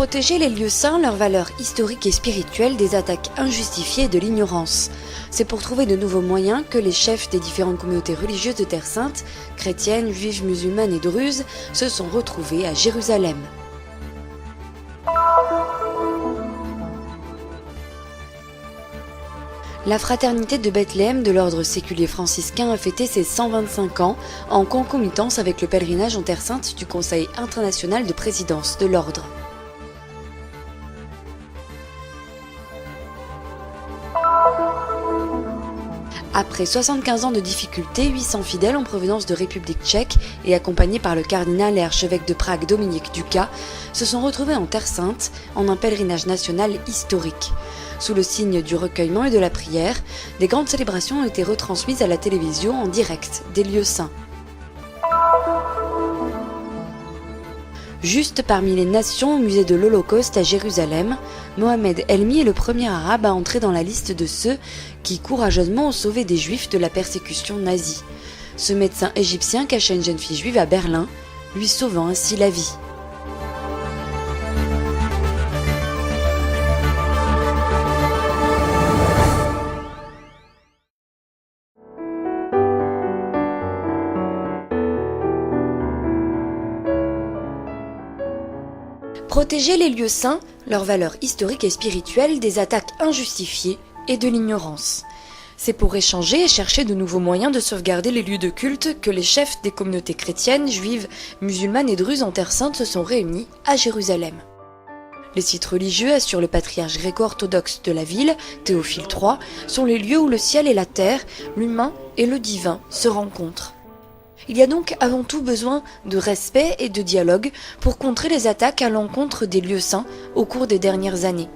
Protéger les lieux saints, leurs valeurs historiques et spirituelles des attaques injustifiées et de l'ignorance. C'est pour trouver de nouveaux moyens que les chefs des différentes communautés religieuses de Terre Sainte, chrétiennes, juives, musulmanes et druzes, se sont retrouvés à Jérusalem. La fraternité de Bethléem de l'ordre séculier franciscain a fêté ses 125 ans en concomitance avec le pèlerinage en Terre Sainte du Conseil international de présidence de l'ordre. Après 75 ans de difficultés, 800 fidèles en provenance de République tchèque et accompagnés par le cardinal et archevêque de Prague Dominique Duka se sont retrouvés en Terre Sainte en un pèlerinage national historique. Sous le signe du recueillement et de la prière, des grandes célébrations ont été retransmises à la télévision en direct des lieux saints. Juste parmi les nations au musée de l'Holocauste à Jérusalem, Mohamed Elmi est le premier arabe à entrer dans la liste de ceux qui courageusement ont sauvé des juifs de la persécution nazie. Ce médecin égyptien cachait une jeune fille juive à Berlin, lui sauvant ainsi la vie. Protéger les lieux saints, leurs valeurs historiques et spirituelles des attaques injustifiées et de l'ignorance. C'est pour échanger et chercher de nouveaux moyens de sauvegarder les lieux de culte que les chefs des communautés chrétiennes, juives, musulmanes et druzes en Terre Sainte se sont réunis à Jérusalem. Les sites religieux, assure le patriarche gréco-orthodoxe de la ville, Théophile III, sont les lieux où le ciel et la terre, l'humain et le divin se rencontrent. Il y a donc avant tout besoin de respect et de dialogue pour contrer les attaques à l'encontre des lieux saints au cours des dernières années.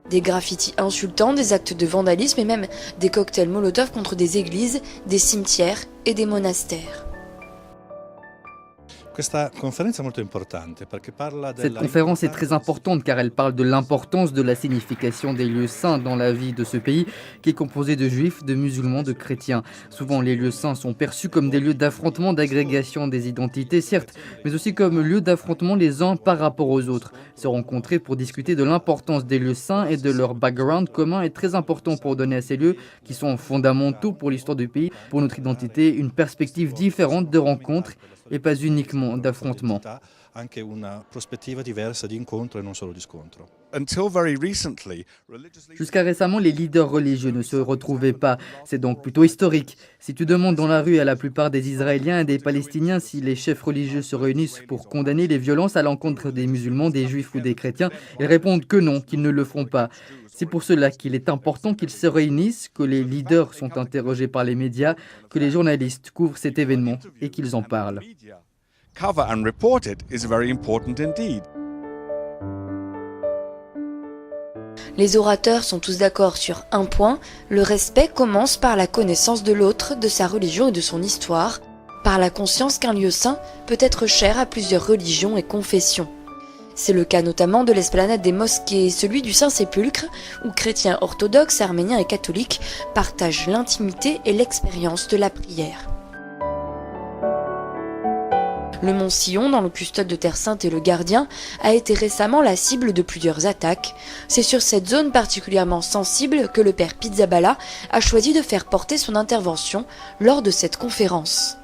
Des graffitis insultants, des actes de vandalisme et même des cocktails Molotov contre des églises, des cimetières et des monastères. Cette conférence est très importante car elle parle de l'importance de la signification des lieux saints dans la vie de ce pays qui est composé de juifs, de musulmans, de chrétiens. Souvent les lieux saints sont perçus comme des lieux d'affrontement, d'agrégation des identités certes, mais aussi comme lieux d'affrontement les uns par rapport aux autres. Se rencontrer pour discuter de l'importance des lieux saints et de leur background commun est très important pour donner à ces lieux qui sont fondamentaux pour l'histoire du pays, pour notre identité, une perspective différente de rencontre et pas uniquement d'affrontement. Jusqu'à récemment, les leaders religieux ne se retrouvaient pas. C'est donc plutôt historique. Si tu demandes dans la rue à la plupart des Israéliens et des Palestiniens si les chefs religieux se réunissent pour condamner les violences à l'encontre des musulmans, des juifs ou des chrétiens, ils répondent que non, qu'ils ne le feront pas. C'est pour cela qu'il est important qu'ils se réunissent, que les leaders sont interrogés par les médias, que les journalistes couvrent cet événement et qu'ils en parlent. Cover and report it is very important indeed. Les orateurs sont tous d'accord sur un point, le respect commence par la connaissance de l'autre, de sa religion et de son histoire, par la conscience qu'un lieu saint peut être cher à plusieurs religions et confessions. C'est le cas notamment de l'esplanade des mosquées, celui du Saint-Sépulcre, où chrétiens orthodoxes, arméniens et catholiques partagent l'intimité et l'expérience de la prière. Le mont Sion, dans le custode de Terre Sainte et le Gardien, a été récemment la cible de plusieurs attaques. C'est sur cette zone particulièrement sensible que le père Pizzaballa a choisi de faire porter son intervention lors de cette conférence.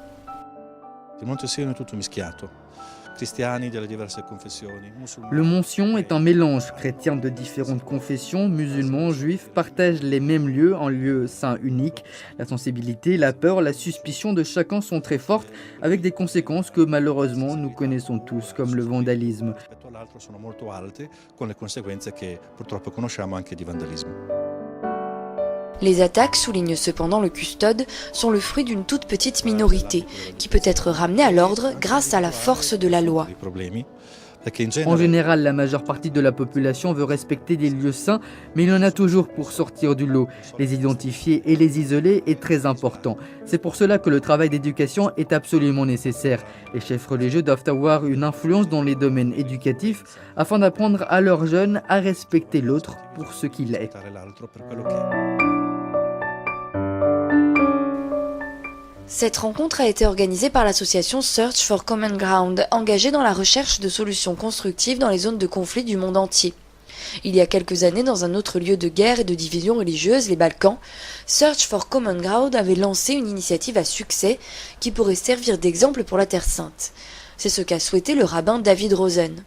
Le mont Sion est un mélange. Chrétiens de différentes confessions, musulmans, juifs, partagent les mêmes lieux, un lieu saint unique. La sensibilité, la peur, la suspicion de chacun sont très fortes, avec des conséquences que malheureusement nous connaissons tous, comme le vandalisme. Les attaques, souligne cependant le custode, sont le fruit d'une toute petite minorité, qui peut être ramenée à l'ordre grâce à la force de la loi. En général, la majeure partie de la population veut respecter des lieux saints, mais il y en a toujours pour sortir du lot. Les identifier et les isoler est très important. C'est pour cela que le travail d'éducation est absolument nécessaire. Les chefs religieux doivent avoir une influence dans les domaines éducatifs afin d'apprendre à leurs jeunes à respecter l'autre pour ce qu'il est. Cette rencontre a été organisée par l'association Search for Common Ground, engagée dans la recherche de solutions constructives dans les zones de conflit du monde entier. Il y a quelques années, dans un autre lieu de guerre et de division religieuse, les Balkans, Search for Common Ground avait lancé une initiative à succès qui pourrait servir d'exemple pour la Terre Sainte. C'est ce qu'a souhaité le rabbin David Rosen.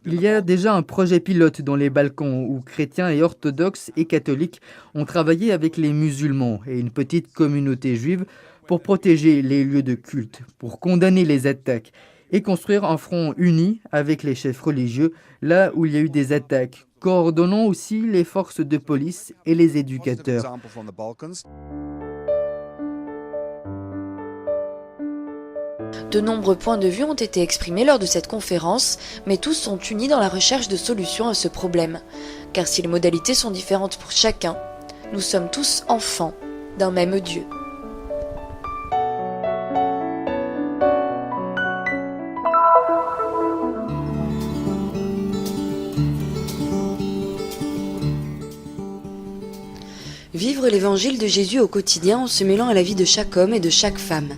Il y a déjà un projet pilote dans les Balkans où chrétiens et orthodoxes et catholiques ont travaillé avec les musulmans et une petite communauté juive pour protéger les lieux de culte, pour condamner les attaques et construire un front uni avec les chefs religieux là où il y a eu des attaques, coordonnant aussi les forces de police et les éducateurs. De nombreux points de vue ont été exprimés lors de cette conférence, mais tous sont unis dans la recherche de solutions à ce problème. Car si les modalités sont différentes pour chacun, nous sommes tous enfants d'un même Dieu. Vivre l'évangile de Jésus au quotidien en se mêlant à la vie de chaque homme et de chaque femme.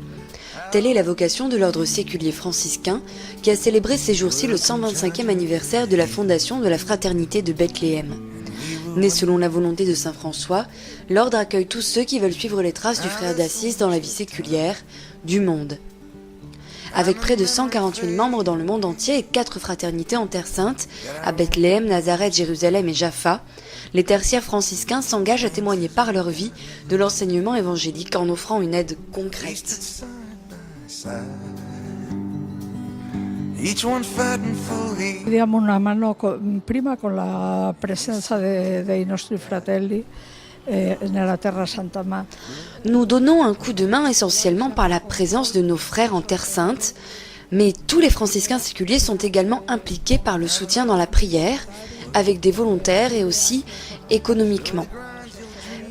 Telle est la vocation de l'ordre séculier franciscain qui a célébré ces jours-ci le 125e anniversaire de la fondation de la Fraternité de Bethléem. Né selon la volonté de saint François, l'ordre accueille tous ceux qui veulent suivre les traces du frère d'Assise dans la vie séculière du monde. Avec près de 140 000 membres dans le monde entier et 4 fraternités en Terre Sainte, à Bethléem, Nazareth, Jérusalem et Jaffa, les tertiaires franciscains s'engagent à témoigner par leur vie de l'enseignement évangélique en offrant une aide concrète. Diamo una mano prima con la presenza dei nostri fratelli nella Terra Santa. Nous donnons un coup de main essentiellement par la présence de nos frères en Terre Sainte, mais tous les franciscains séculiers sont également impliqués par le soutien dans la prière, avec des volontaires et aussi économiquement.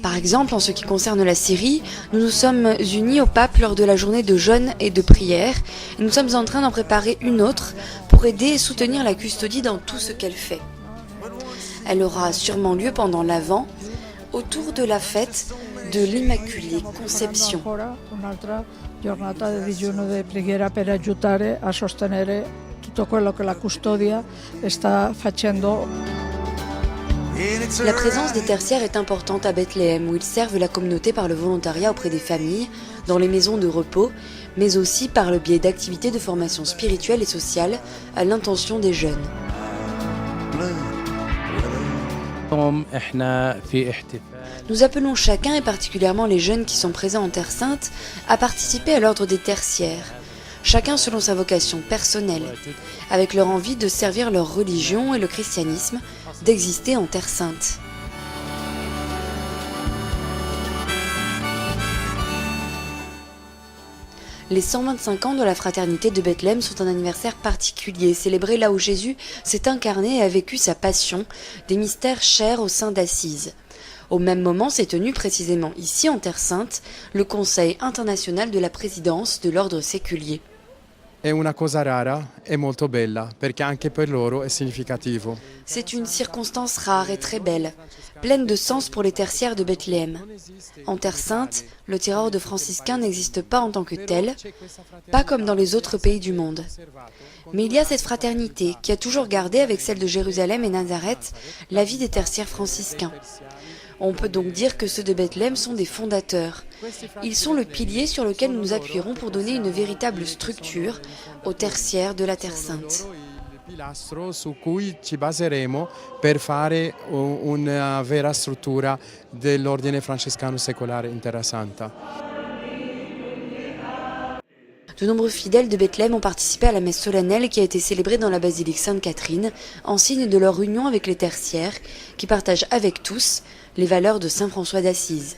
Par exemple, en ce qui concerne la Syrie, nous nous sommes unis au pape lors de la journée de jeûne et de prière, et nous sommes en train d'en préparer une autre pour aider et soutenir la custodie dans tout ce qu'elle fait. Elle aura sûrement lieu pendant l'Avent, autour de la fête de l'Immaculée Conception. Un'altra giornata di digiuno e preghiera per aiutare a sostenere tutto quello che la custodia sta facendo. La présence des tertiaires est importante à Bethléem, où ils servent la communauté par le volontariat auprès des familles, dans les maisons de repos, mais aussi par le biais d'activités de formation spirituelle et sociale à l'intention des jeunes. Nous appelons chacun, et particulièrement les jeunes qui sont présents en Terre Sainte, à participer à l'ordre des tertiaires, chacun selon sa vocation personnelle, avec leur envie de servir leur religion et le christianisme, d'exister en Terre Sainte. Les 125 ans de la Fraternité de Bethléem sont un anniversaire particulier, célébré là où Jésus s'est incarné et a vécu sa passion, des mystères chers au sein d'Assise. Au même moment s'est tenu précisément ici en Terre Sainte le Conseil international de la présidence de l'ordre séculier. È una cosa rara e molto bella, perché anche per loro è significativo. C'est une circonstance rare et très belle, pleine de sens pour les tertiaires de Bethléem. En Terre Sainte, le tir de franciscains n'existe pas en tant que tel, pas comme dans les autres pays du monde. Mais il y a cette fraternité qui a toujours gardé, avec celle de Jérusalem et Nazareth, la vie des tertiaires franciscains. On peut donc dire que ceux de Bethléem sont des fondateurs. Ils sont le pilier sur lequel nous nous appuierons pour donner une véritable structure aux tertiaires de la Terre Sainte. Pilastro su cui ci baseremo per fare una vera struttura dell'ordine francescano secolare in Terra Santa. De nombreux fidèles de Bethléem ont participé à la messe solennelle qui a été célébrée dans la basilique Sainte-Catherine, en signe de leur union avec les tertiaires, qui partagent avec tous les valeurs de saint François d'Assise.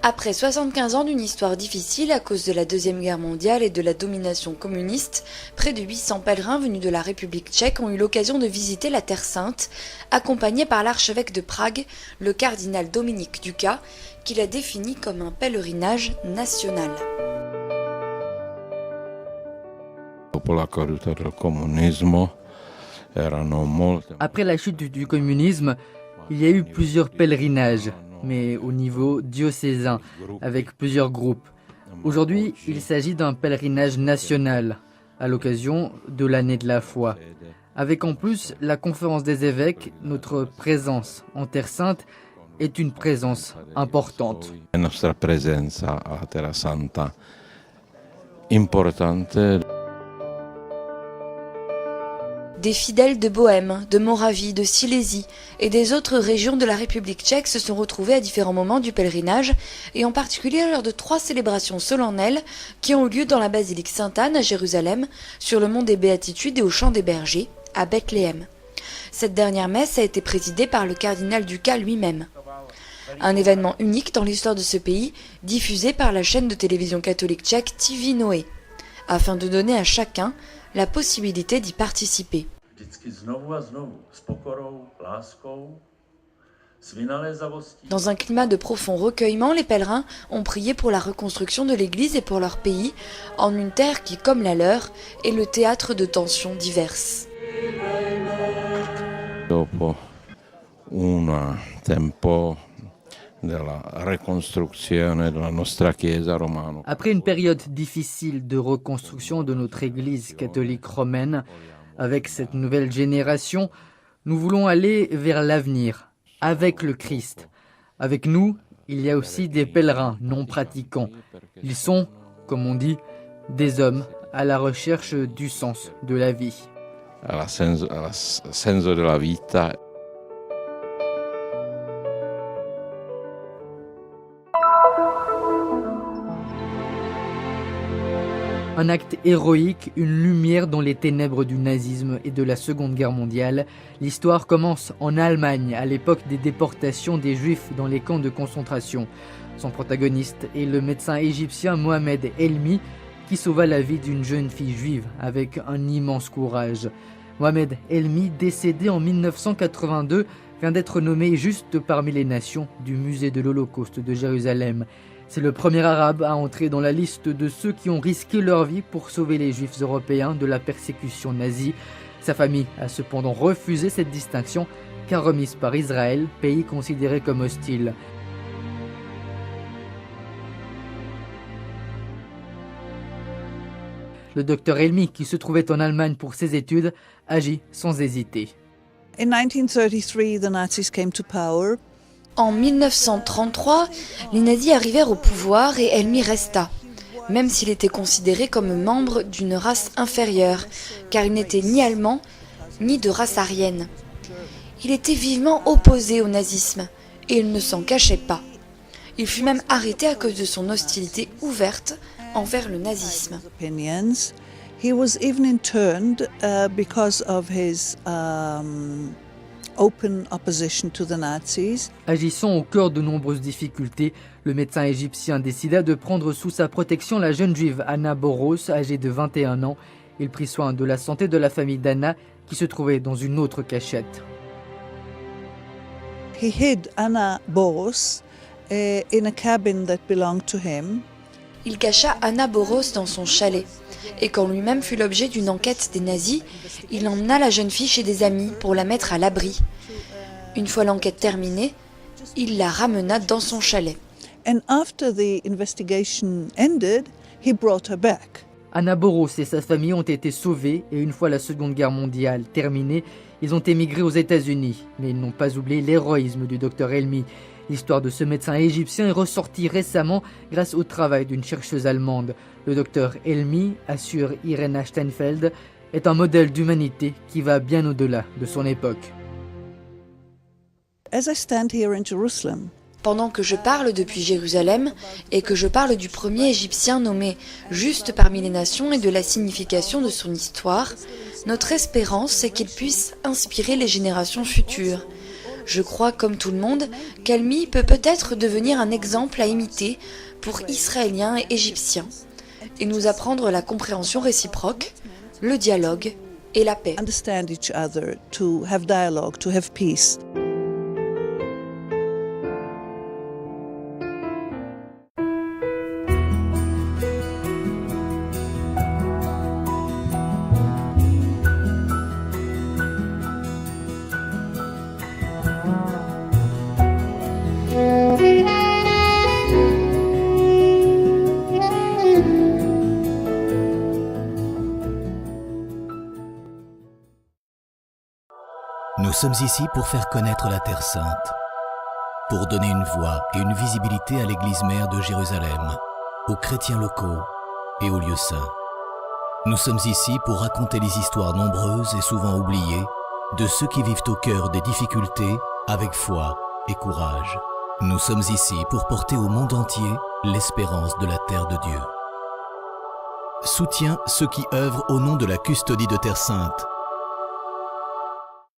Après 75 ans d'une histoire difficile à cause de la Deuxième Guerre mondiale et de la domination communiste, près de 800 pèlerins venus de la République tchèque ont eu l'occasion de visiter la Terre Sainte, accompagnés par l'archevêque de Prague, le cardinal Dominique Duka, qui l'a défini comme un pèlerinage national. Dopo la caduta del comunismo Après la chute du communisme, il y a eu plusieurs pèlerinages, mais au niveau diocésain, avec plusieurs groupes. Aujourd'hui, il s'agit d'un pèlerinage national, à l'occasion de l'année de la foi. Avec en plus la conférence des évêques, notre présence en Terre Sainte est une présence importante. La nostra presenza a Terra Santa importante. Des fidèles de Bohême, de Moravie, de Silésie et des autres régions de la République tchèque se sont retrouvés à différents moments du pèlerinage et en particulier lors de 3 célébrations solennelles qui ont eu lieu dans la basilique Sainte-Anne à Jérusalem, sur le mont des Béatitudes et au champ des bergers à Bethléem. Cette dernière messe a été présidée par le cardinal Duka lui-même. Un événement unique dans l'histoire de ce pays, diffusé par la chaîne de télévision catholique tchèque TV Noé, afin de donner à chacun la possibilité d'y participer. Dans un climat de profond recueillement, les pèlerins ont prié pour la reconstruction de l'Église et pour leur pays, en une terre qui, comme la leur, est le théâtre de tensions diverses. Dopo un tempo della ricostruzione della nostra Chiesa romana. Après une période difficile de reconstruction de notre Église catholique romaine, avec cette nouvelle génération, nous voulons aller vers l'avenir, avec le Christ. Avec nous, il y a aussi des pèlerins non pratiquants. Ils sont, comme on dit, des hommes à la recherche du sens de la vie. Al senso della vita. Un acte héroïque, une lumière dans les ténèbres du nazisme et de la Seconde Guerre mondiale. L'histoire commence en Allemagne, à l'époque des déportations des Juifs dans les camps de concentration. Son protagoniste est le médecin égyptien Mohamed Elmi, qui sauva la vie d'une jeune fille juive avec un immense courage. Mohamed Elmi, décédé en 1982, vient d'être nommé juste parmi les nations du musée de l'Holocauste de Jérusalem. C'est le premier arabe à entrer dans la liste de ceux qui ont risqué leur vie pour sauver les juifs européens de la persécution nazie. Sa famille a cependant refusé cette distinction car remise par Israël, pays considéré comme hostile. Le docteur Elmi, qui se trouvait en Allemagne pour ses études, agit sans hésiter. In 1933, the Nazis came to power. En 1933, les nazis arrivèrent au pouvoir et Elmi resta, même s'il était considéré comme membre d'une race inférieure, car il n'était ni allemand, ni de race aryenne. Il était vivement opposé au nazisme, et il ne s'en cachait pas. Il fut même arrêté à cause de son hostilité ouverte envers le nazisme. He was even interned because of his open opposition to the Nazis. Agissant au cœur de nombreuses difficultés, le médecin égyptien décida de prendre sous sa protection la jeune juive Anna Boros, âgée de 21 ans. Il prit soin de la santé de la famille d'Anna, qui se trouvait dans une autre cachette. He hid Anna Boros in a cabin that belonged to him. Il cacha Anna Boros dans son chalet. Et quand lui-même fut l'objet d'une enquête des nazis, il emmena la jeune fille chez des amis pour la mettre à l'abri. Une fois l'enquête terminée, il la ramena dans son chalet. And after the investigation ended, he brought her back. Anna Boros et sa famille ont été sauvés et une fois la Seconde Guerre mondiale terminée, ils ont émigré aux États-Unis. Mais ils n'ont pas oublié l'héroïsme du docteur Elmi. L'histoire de ce médecin égyptien est ressortie récemment grâce au travail d'une chercheuse allemande. Le docteur Elmi, assure Irena Steinfeld, est un modèle d'humanité qui va bien au-delà de son époque. As I stand here in Jerusalem, pendant que je parle depuis Jérusalem et que je parle du premier Égyptien nommé juste parmi les nations et de la signification de son histoire, notre espérance est qu'il puisse inspirer les générations futures. Je crois, comme tout le monde, qu'Elmi peut peut-être devenir un exemple à imiter pour Israéliens et Égyptiens, et nous apprendre la compréhension réciproque, le dialogue et la paix. understand each other, to have dialogue, to have peace. Nous sommes ici pour faire connaître la Terre Sainte, pour donner une voix et une visibilité à l'Église mère de Jérusalem, aux chrétiens locaux et aux lieux saints. Nous sommes ici pour raconter les histoires nombreuses et souvent oubliées de ceux qui vivent au cœur des difficultés avec foi et courage. Nous sommes ici pour porter au monde entier l'espérance de la terre de Dieu. Soutiens ceux qui œuvrent au nom de la custodie de Terre Sainte